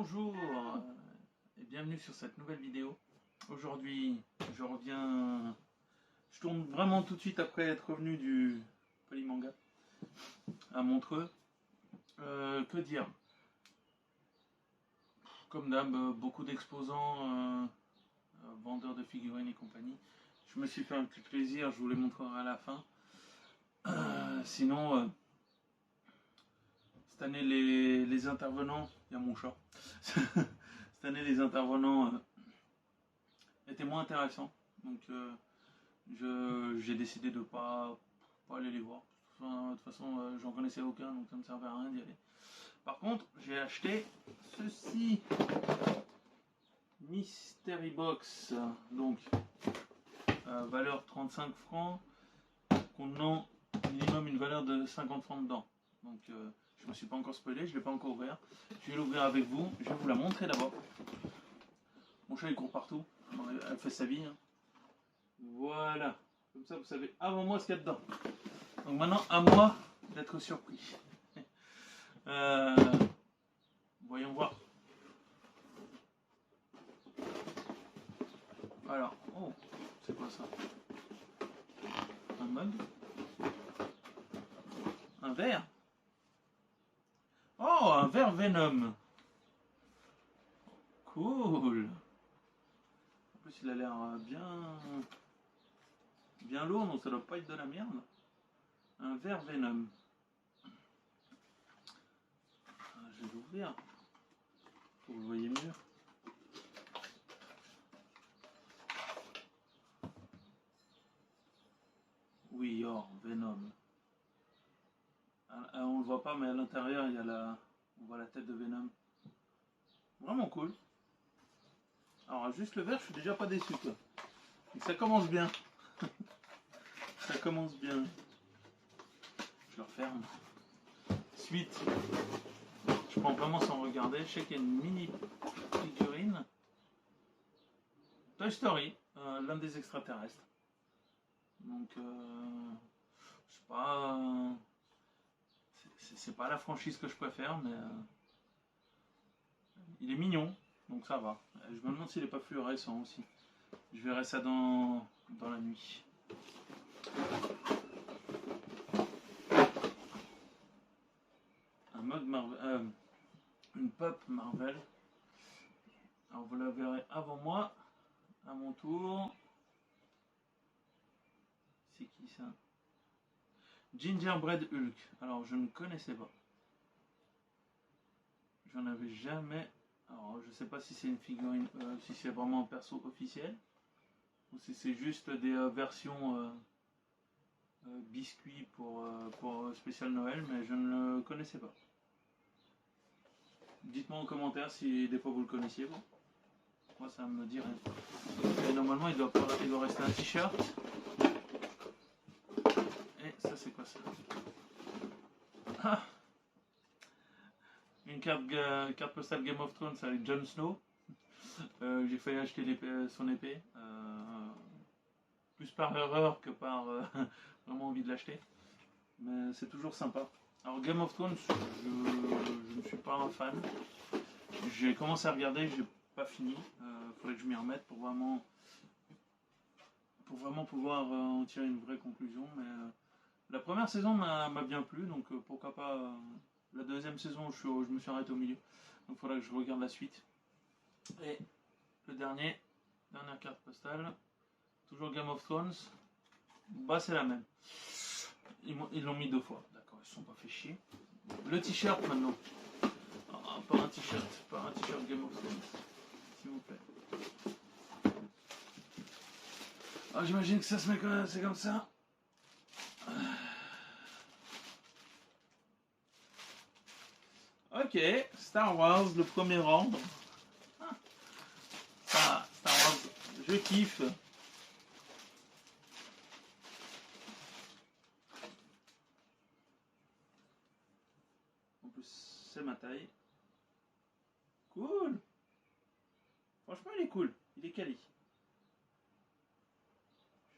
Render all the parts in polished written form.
Bonjour et bienvenue sur cette nouvelle vidéo. Aujourd'hui, je reviens. Je tourne vraiment tout de suite après être revenu du Polymanga à Montreux. Que dire? Comme d'hab, beaucoup d'exposants, vendeurs de figurines et compagnie. Je me suis fait un petit plaisir, je vous les montrerai à la fin. Sinon, cette année, les intervenants, il y a mon chat. Cette année, les intervenants étaient moins intéressants. Donc, j'ai décidé de pas aller les voir. Enfin, de toute façon, j'en connaissais aucun, donc ça ne me servait à rien d'y aller. Par contre, j'ai acheté ceci. Mystery Box. Donc, valeur 35 francs. Contenant minimum une valeur de 50 francs dedans. Donc, je ne me suis pas encore spoilé, je ne l'ai pas encore ouvert. Je vais l'ouvrir avec vous. Je vais vous la montrer d'abord. Mon chat il court partout. Elle fait sa vie. Hein. Voilà. Comme ça, vous savez avant moi ce qu'il y a dedans. Donc maintenant, à moi d'être surpris. Voyons voir. Alors, oh, c'est quoi ça? Un mug? Un verre? Oh, un verre Venom. Cool. En plus, il a l'air bien lourd, donc ça doit pas être de la merde. Un verre Venom. Je vais l'ouvrir pour que vous le voyez mieux. Oui, or, Venom. On le voit pas, mais à l'intérieur, il y a on voit la tête de Venom. Vraiment cool. Alors, juste le verre, je suis déjà pas déçu, quoi. Donc, ça commence bien. Ça commence bien. Je le referme. Suite. Je prends vraiment sans regarder. Je sais qu'il y a une mini figurine. Toy Story, l'un des extraterrestres. Donc, je sais pas. C'est pas la franchise que je préfère, mais il est mignon, donc ça va. Je me demande s'il est pas fluorescent aussi. Je verrai ça dans la nuit. Un mug Marvel, une pop Marvel. Alors vous la verrez avant moi, à mon tour. C'est qui ça? Gingerbread Hulk. Alors je ne connaissais pas. J'en avais jamais. Alors je sais pas si c'est une figurine, si c'est vraiment un perso officiel ou si c'est juste des versions biscuits pour spécial Noël, mais je ne le connaissais pas. Dites-moi en commentaire si des fois vous le connaissiez vous. Moi ça me dit rien. Et normalement il doit rester un t-shirt. Et ça c'est quoi ça? Ah, une carte postale Game of Thrones avec Jon Snow. J'ai failli acheter son épée. Plus par erreur que par vraiment envie de l'acheter. Mais c'est toujours sympa. Alors Game of Thrones, je ne suis pas un fan. J'ai commencé à regarder, j'ai pas fini. Faudrait que je m'y remette pour vraiment pouvoir en tirer une vraie conclusion. Mais la première saison m'a bien plu, donc pourquoi pas la deuxième saison, je me suis arrêté au milieu. Donc il faudra que je regarde la suite. Et le dernière carte postale, toujours Game of Thrones. Bah c'est la même. Ils l'ont mis 2 fois, d'accord, ils se sont pas fait chier. Le t-shirt maintenant. Ah, pas un t-shirt Game of Thrones, s'il vous plaît. Ah, j'imagine que ça se met c'est comme ça. Ok, Star Wars, le premier ordre. Star Wars, je kiffe. En plus, c'est ma taille. Cool. Franchement, il est cool. Il est quali.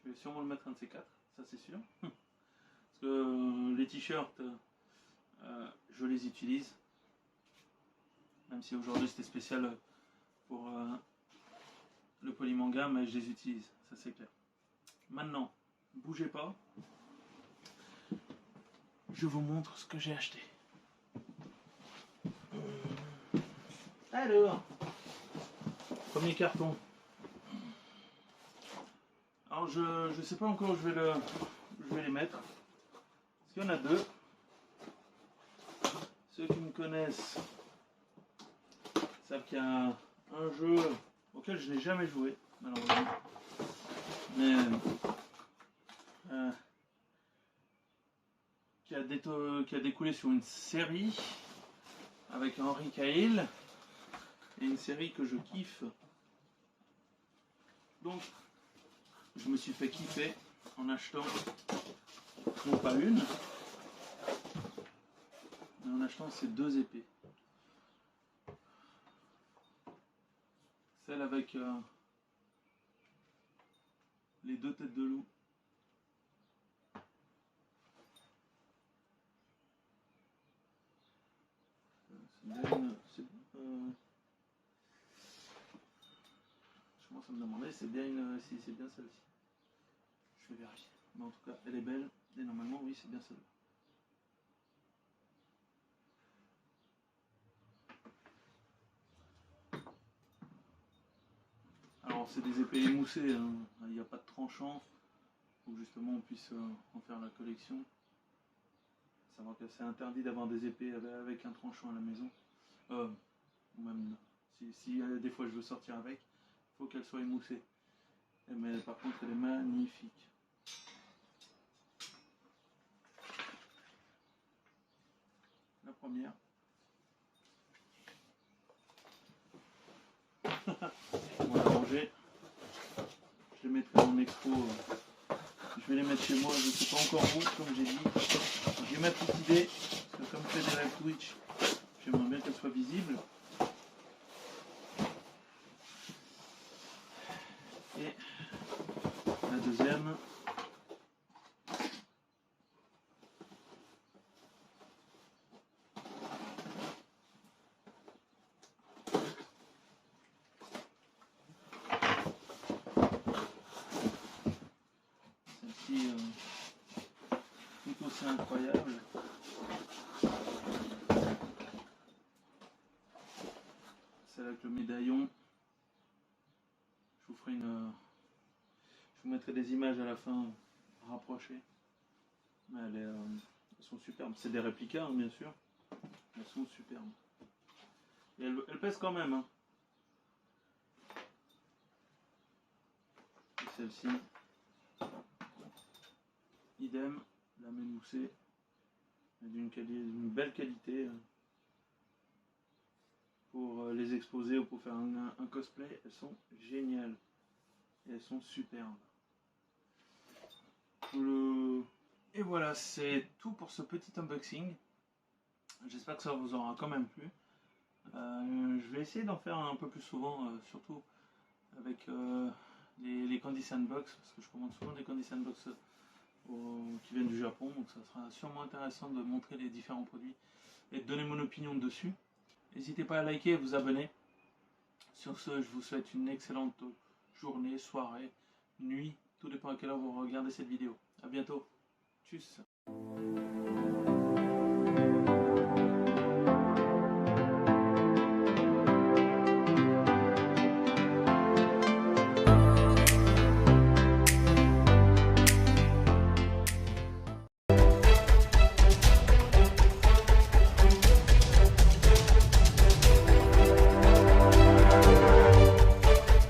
Je vais sûrement le mettre un de ces 4, ça c'est sûr. Parce que les t-shirts, je les utilise. Même si aujourd'hui c'était spécial pour le polymanga, mais je les utilise, ça c'est clair. Maintenant, bougez pas. Je vous montre ce que j'ai acheté. Alors, premier carton. Alors je sais pas encore où je vais les mettre. Parce qu'il y en a deux. Ceux qui me connaissent savent qu'il y a un jeu auquel je n'ai jamais joué, malheureusement. Mais qui a découlé sur une série avec Henry Cavill. Et une série que je kiffe. Donc, je me suis fait kiffer en achetant, non pas une, mais en achetant ces deux épées. Celle avec les deux têtes de loup. Je commence à me demander si c'est bien celle-ci. Je vais vérifier. Mais en tout cas, elle est belle. Et normalement, oui, c'est bien celle-là. Alors, c'est des épées émoussées. Hein. Il n'y a pas de tranchant. Pour que justement on puisse en faire la collection. Savoir que c'est interdit d'avoir des épées avec un tranchant à la maison. Ou même si des fois je veux sortir avec, il faut qu'elle soit émoussée. Mais par contre, elle est magnifique. La première. On va ranger. Je les mettrai en expo. Je vais les mettre chez moi, je ne sais pas encore où, comme j'ai dit. J'ai ma petite idée, parce que comme je fais des live Twitch, j'aimerais bien qu'elle soit visible. Et la deuxième. Celle-ci, tout aussi incroyable. Celle avec le médaillon. Je vous ferai je vous mettrai des images à la fin rapprochées. Mais elles sont superbes. C'est des réplicas, hein, bien sûr. Elles sont superbes. Et elles pèsent quand même. Hein. Et celle-ci, idem, la même moussée, d'une belle qualité. Pour les exposer ou pour faire un cosplay, elles sont géniales. Et elles sont superbes. Et voilà, c'est tout pour ce petit unboxing. J'espère que ça vous aura quand même plu. Je vais essayer d'en faire un peu plus souvent, surtout avec les Candy Sandbox, parce que je commande souvent des Candy Sandbox qui viennent du Japon, donc ça sera sûrement intéressant de montrer les différents produits et de donner mon opinion dessus. N'hésitez pas à liker et vous abonner. Sur ce, je vous souhaite une excellente journée, soirée, nuit, tout dépend à quelle heure vous regardez cette vidéo. A bientôt. Tchuss.